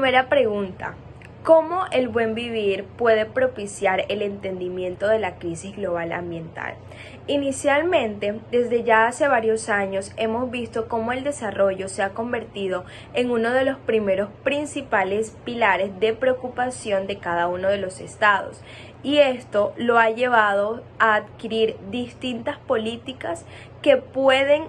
Primera pregunta. ¿Cómo el buen vivir puede propiciar el entendimiento de la crisis global ambiental? Inicialmente, desde ya hace varios años, hemos visto cómo el desarrollo se ha convertido en uno de los primeros principales pilares de preocupación de cada uno de los estados, y esto lo ha llevado a adquirir distintas políticas que pueden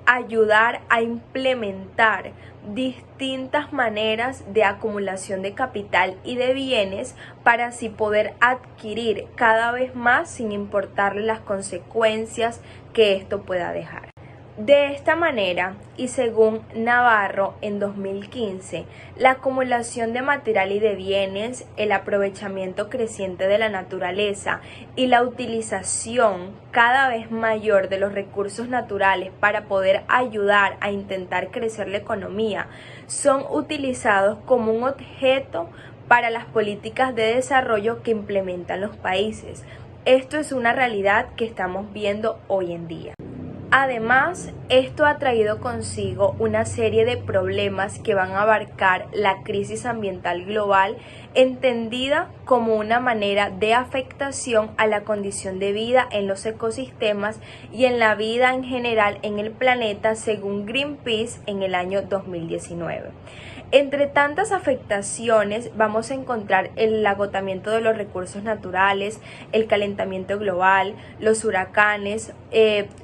ayudar a implementar distintas maneras de acumulación de capital y de bienes para así poder adquirir cada vez más sin importarle las consecuencias que esto pueda dejar. De esta manera, y según Navarro en 2015, la acumulación de material y de bienes, el aprovechamiento creciente de la naturaleza y la utilización cada vez mayor de los recursos naturales para poder ayudar a intentar crecer la economía son utilizados como un objeto para las políticas de desarrollo que implementan los países. Esto es una realidad que estamos viendo hoy en día. Además, esto ha traído consigo una serie de problemas que van a abarcar la crisis ambiental global, entendida como una manera de afectación a la condición de vida en los ecosistemas y en la vida en general en el planeta, según Greenpeace en el año 2019. Entre tantas afectaciones vamos a encontrar el agotamiento de los recursos naturales, el calentamiento global, los huracanes,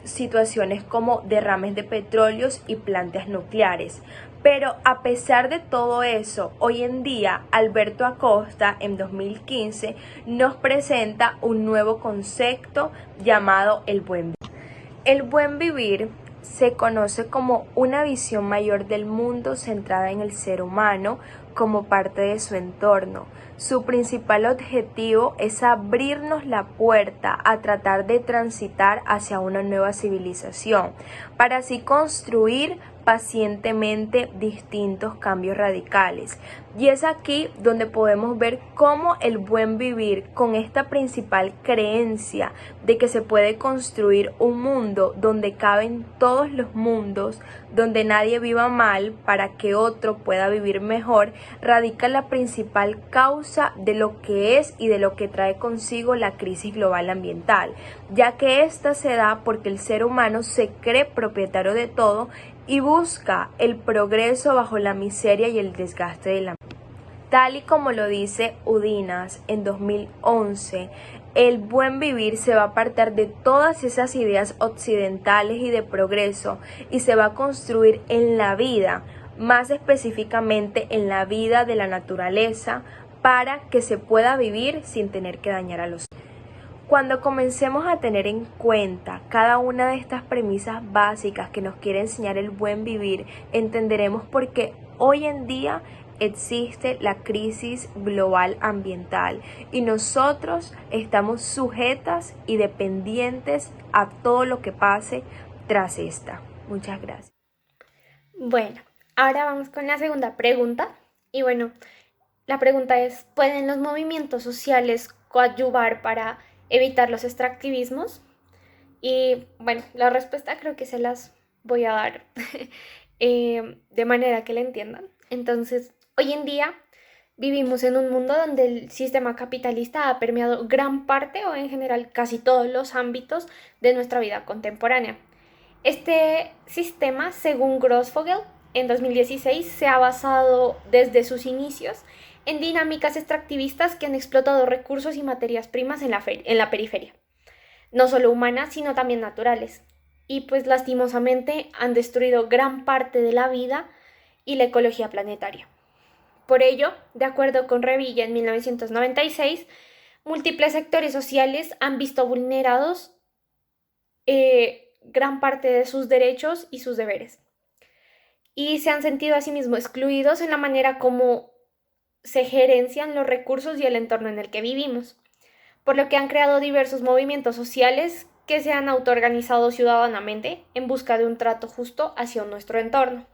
situaciones como derrames de petróleos y plantas nucleares. Pero a pesar de todo eso, hoy en día Alberto Acosta en 2015 nos presenta un nuevo concepto llamado el buen vivir. El buen vivir se conoce como una visión mayor del mundo centrada en el ser humano como parte de su entorno. Su principal objetivo es abrirnos la puerta a tratar de transitar hacia una nueva civilización, para así construir pacientemente distintos cambios radicales. Y es aquí donde podemos ver cómo el buen vivir, con esta principal creencia de que se puede construir un mundo donde caben todos los mundos, donde nadie viva mal para que otro pueda vivir mejor, radica la principal causa de lo que es y de lo que trae consigo la crisis global ambiental, ya que esta se da porque el ser humano se cree propietario de todo y busca el progreso bajo la miseria y el desgaste de la vida. Tal y como lo dice Udinas en 2011, el buen vivir se va a apartar de todas esas ideas occidentales y de progreso y se va a construir en la vida, más específicamente en la vida de la naturaleza, para que se pueda vivir sin tener que dañar a los otros. Cuando comencemos a tener en cuenta cada una de estas premisas básicas que nos quiere enseñar el buen vivir, entenderemos por qué hoy en día existe la crisis global ambiental y nosotros estamos sujetas y dependientes a todo lo que pase tras esta. Muchas gracias. Bueno, ahora vamos con la segunda pregunta. Y bueno, la pregunta es, ¿pueden los movimientos sociales coadyuvar para evitar los extractivismos? Y bueno, la respuesta creo que se las voy a dar de manera que la entiendan. Entonces, hoy en día vivimos en un mundo donde el sistema capitalista ha permeado gran parte o en general casi todos los ámbitos de nuestra vida contemporánea. Este sistema, según Grossfogel, en 2016 se ha basado desde sus inicios en dinámicas extractivistas que han explotado recursos y materias primas en la periferia, no solo humanas, sino también naturales. Y pues lastimosamente han destruido gran parte de la vida y la ecología planetaria. Por ello, de acuerdo con Revilla en 1996, múltiples sectores sociales han visto vulnerados gran parte de sus derechos y sus deberes. Y se han sentido asimismo excluidos en la manera como se gerencian los recursos y el entorno en el que vivimos, por lo que han creado diversos movimientos sociales que se han autoorganizado ciudadanamente en busca de un trato justo hacia nuestro entorno.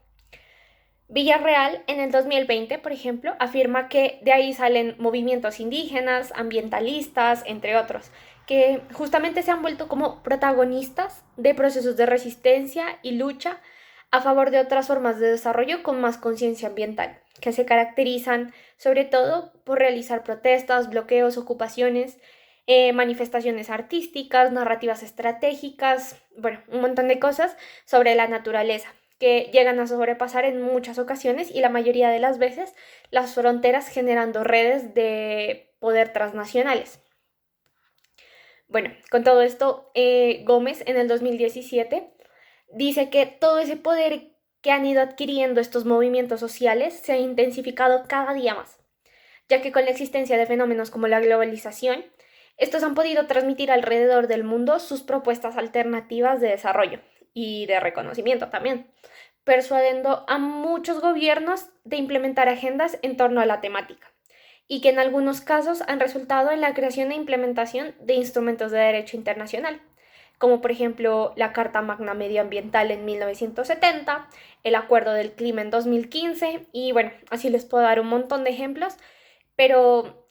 Villarreal, en el 2020, por ejemplo, afirma que de ahí salen movimientos indígenas, ambientalistas, entre otros, que justamente se han vuelto como protagonistas de procesos de resistencia y lucha a favor de otras formas de desarrollo con más conciencia ambiental, que se caracterizan sobre todo por realizar protestas, bloqueos, ocupaciones, manifestaciones artísticas, narrativas estratégicas, bueno, un montón de cosas sobre la naturaleza que llegan a sobrepasar en muchas ocasiones y la mayoría de las veces las fronteras, generando redes de poder transnacionales. Bueno, con todo esto, Gómez en el 2017 dice que todo ese poder que han ido adquiriendo estos movimientos sociales se ha intensificado cada día más, ya que con la existencia de fenómenos como la globalización, estos han podido transmitir alrededor del mundo sus propuestas alternativas de desarrollo y de reconocimiento también, persuadiendo a muchos gobiernos de implementar agendas en torno a la temática y que en algunos casos han resultado en la creación e implementación de instrumentos de derecho internacional, como por ejemplo la Carta Magna Medioambiental en 1970, el Acuerdo del Clima en 2015, y bueno, así les puedo dar un montón de ejemplos, pero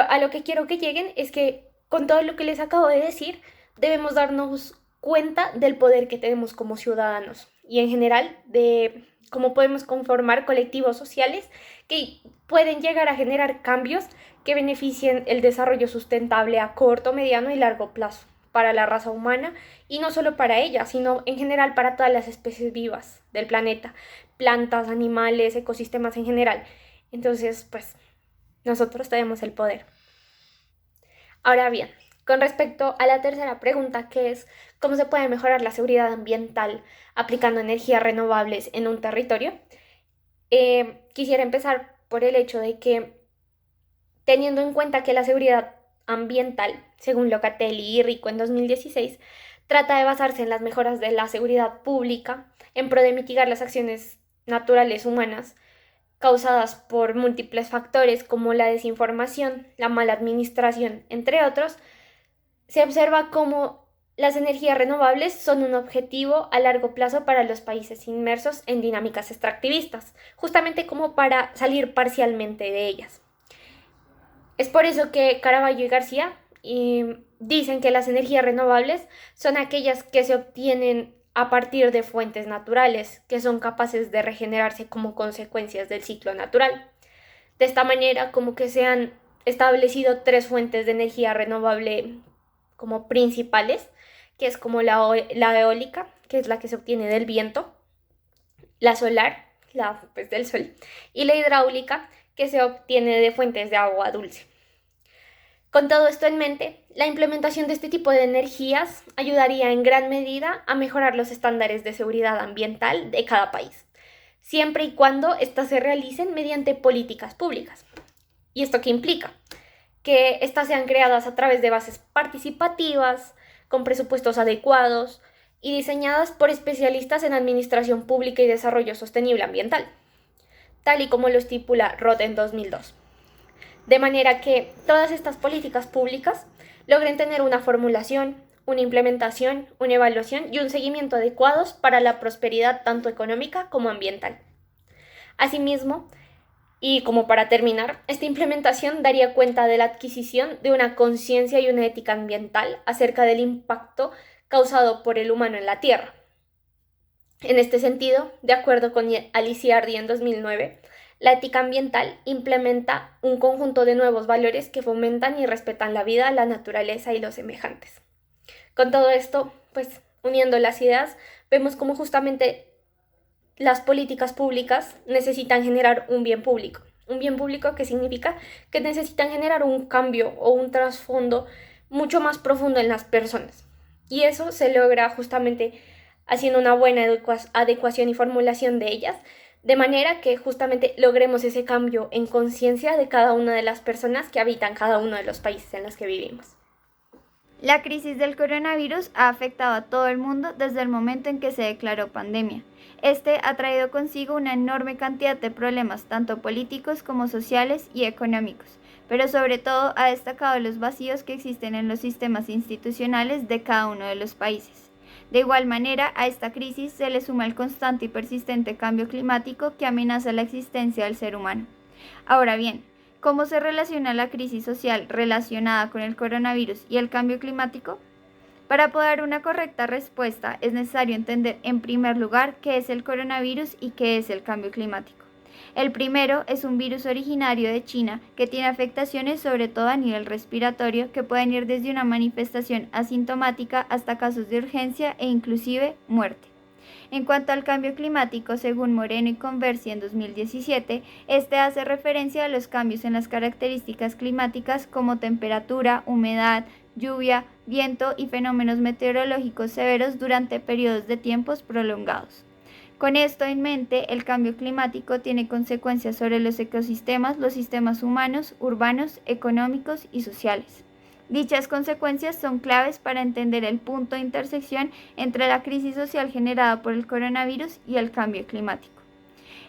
a lo que quiero que lleguen es que con todo lo que les acabo de decir, debemos darnos cuenta del poder que tenemos como ciudadanos y en general de cómo podemos conformar colectivos sociales que pueden llegar a generar cambios que beneficien el desarrollo sustentable a corto, mediano y largo plazo para la raza humana y no solo para ella, sino en general para todas las especies vivas del planeta, plantas, animales, ecosistemas en general. Entonces, pues nosotros tenemos el poder. Ahora bien, con respecto a la tercera pregunta, que es cómo se puede mejorar la seguridad ambiental aplicando energías renovables en un territorio, quisiera empezar por el hecho de que, teniendo en cuenta que la seguridad ambiental, según Locatelli y Rico en 2016, trata de basarse en las mejoras de la seguridad pública en pro de mitigar las acciones naturales humanas causadas por múltiples factores como la desinformación, la mala administración, entre otros, se observa cómo las energías renovables son un objetivo a largo plazo para los países inmersos en dinámicas extractivistas, justamente como para salir parcialmente de ellas. Es por eso que Caraballo y García dicen que las energías renovables son aquellas que se obtienen a partir de fuentes naturales, que son capaces de regenerarse como consecuencias del ciclo natural. De esta manera, como que se han establecido tres fuentes de energía renovable como principales, que es como la eólica, que es la que se obtiene del viento, la solar, pues, del sol, y la hidráulica, que se obtiene de fuentes de agua dulce. Con todo esto en mente, la implementación de este tipo de energías ayudaría en gran medida a mejorar los estándares de seguridad ambiental de cada país, siempre y cuando éstas se realicen mediante políticas públicas. ¿Y esto qué implica? Que éstas sean creadas a través de bases participativas, con presupuestos adecuados y diseñadas por especialistas en administración pública y desarrollo sostenible ambiental, tal y como lo estipula Roth en 2002. De manera que todas estas políticas públicas logren tener una formulación, una implementación, una evaluación y un seguimiento adecuados para la prosperidad tanto económica como ambiental. Asimismo, y como para terminar, esta implementación daría cuenta de la adquisición de una conciencia y una ética ambiental acerca del impacto causado por el humano en la Tierra. En este sentido, de acuerdo con Alicia Hardy en 2009, la ética ambiental implementa un conjunto de nuevos valores que fomentan y respetan la vida, la naturaleza y los semejantes. Con todo esto, pues uniendo las ideas, vemos cómo justamente las políticas públicas necesitan generar un bien público. Un bien público que significa que necesitan generar un cambio o un trasfondo mucho más profundo en las personas. Y eso se logra justamente haciendo una buena adecuación y formulación de ellas, de manera que justamente logremos ese cambio en conciencia de cada una de las personas que habitan cada uno de los países en los que vivimos. La crisis del coronavirus ha afectado a todo el mundo desde el momento en que se declaró pandemia. Este ha traído consigo una enorme cantidad de problemas, tanto políticos como sociales y económicos, pero sobre todo ha destacado los vacíos que existen en los sistemas institucionales de cada uno de los países. De igual manera, a esta crisis se le suma el constante y persistente cambio climático que amenaza la existencia del ser humano. Ahora bien, ¿cómo se relaciona la crisis social relacionada con el coronavirus y el cambio climático? Para poder dar una correcta respuesta es necesario entender en primer lugar qué es el coronavirus y qué es el cambio climático. El primero es un virus originario de China que tiene afectaciones sobre todo a nivel respiratorio que pueden ir desde una manifestación asintomática hasta casos de urgencia e inclusive muerte. En cuanto al cambio climático, según Moreno y Conversi en 2017, este hace referencia a los cambios en las características climáticas como temperatura, humedad, lluvia, viento y fenómenos meteorológicos severos durante periodos de tiempos prolongados. Con esto en mente, el cambio climático tiene consecuencias sobre los ecosistemas, los sistemas humanos, urbanos, económicos y sociales. Dichas consecuencias son claves para entender el punto de intersección entre la crisis social generada por el coronavirus y el cambio climático.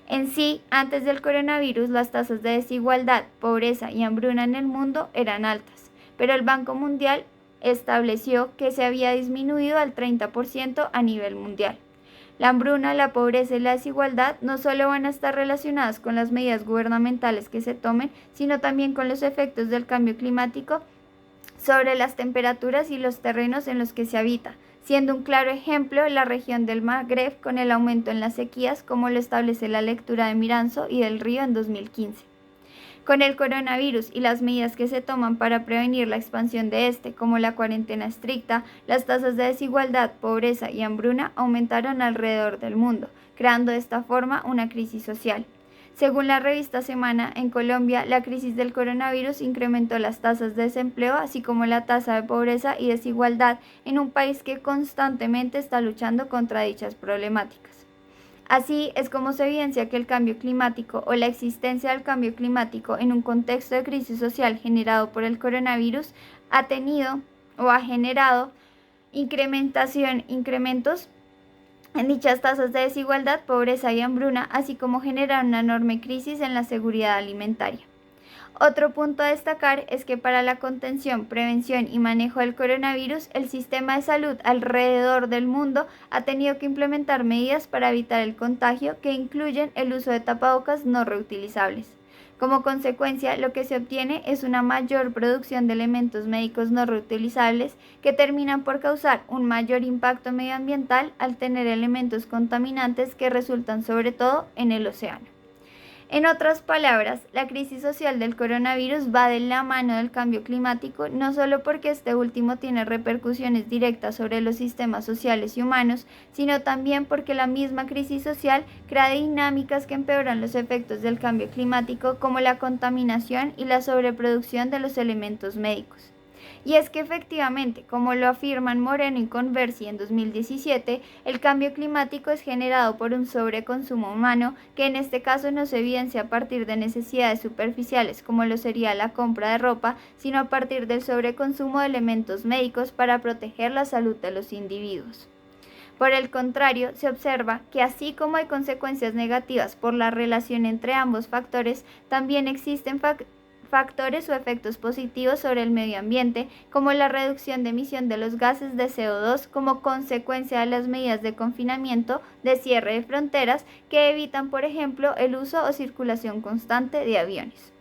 En sí, antes del coronavirus, las tasas de desigualdad, pobreza y hambruna en el mundo eran altas, pero el Banco Mundial estableció que se había disminuido al 30% a nivel mundial. La hambruna, la pobreza y la desigualdad no solo van a estar relacionadas con las medidas gubernamentales que se tomen, sino también con los efectos del cambio climático sobre las temperaturas y los terrenos en los que se habita, siendo un claro ejemplo la región del Magreb con el aumento en las sequías, como lo establece la lectura de Miranzo y del Río en 2015. Con el coronavirus y las medidas que se toman para prevenir la expansión de este, como la cuarentena estricta, las tasas de desigualdad, pobreza y hambruna aumentaron alrededor del mundo, creando de esta forma una crisis social. Según la revista Semana, en Colombia, la crisis del coronavirus incrementó las tasas de desempleo, así como la tasa de pobreza y desigualdad en un país que constantemente está luchando contra dichas problemáticas. Así es como se evidencia que el cambio climático o la existencia del cambio climático en un contexto de crisis social generado por el coronavirus ha tenido o ha generado incrementos en dichas tasas de desigualdad, pobreza y hambruna, así como generar una enorme crisis en la seguridad alimentaria. Otro punto a destacar es que para la contención, prevención y manejo del coronavirus, el sistema de salud alrededor del mundo ha tenido que implementar medidas para evitar el contagio que incluyen el uso de tapabocas no reutilizables. Como consecuencia, lo que se obtiene es una mayor producción de elementos médicos no reutilizables que terminan por causar un mayor impacto medioambiental al tener elementos contaminantes que resultan sobre todo en el océano. En otras palabras, la crisis social del coronavirus va de la mano del cambio climático, no solo porque este último tiene repercusiones directas sobre los sistemas sociales y humanos, sino también porque la misma crisis social crea dinámicas que empeoran los efectos del cambio climático, como la contaminación y la sobreproducción de los elementos médicos. Y es que efectivamente, como lo afirman Moreno y Conversi en 2017, el cambio climático es generado por un sobreconsumo humano que en este caso no se evidencia a partir de necesidades superficiales como lo sería la compra de ropa, sino a partir del sobreconsumo de elementos médicos para proteger la salud de los individuos. Por el contrario, se observa que así como hay consecuencias negativas por la relación entre ambos factores, también existen factores o efectos positivos sobre el medio ambiente, como la reducción de emisión de los gases de CO2 como consecuencia de las medidas de confinamiento, de cierre de fronteras, que evitan, por ejemplo, el uso o circulación constante de aviones.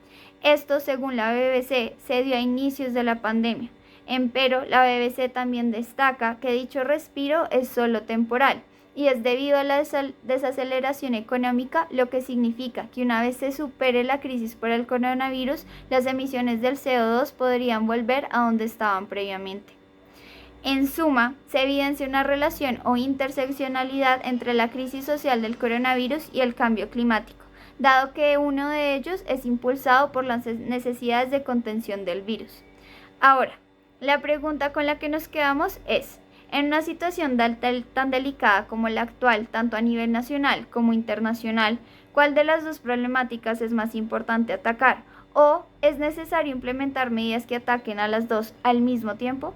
Esto, según la BBC, se dio a inicios de la pandemia. Empero, la BBC también destaca que dicho respiro es solo temporal, y es debido a la desaceleración económica, lo que significa que una vez se supere la crisis por el coronavirus, las emisiones del CO2 podrían volver a donde estaban previamente. En suma, se evidencia una relación o interseccionalidad entre la crisis social del coronavirus y el cambio climático, dado que uno de ellos es impulsado por las necesidades de contención del virus. Ahora, la pregunta con la que nos quedamos es: en una situación tan delicada como la actual, tanto a nivel nacional como internacional, ¿cuál de las dos problemáticas es más importante atacar? ¿O es necesario implementar medidas que ataquen a las dos al mismo tiempo?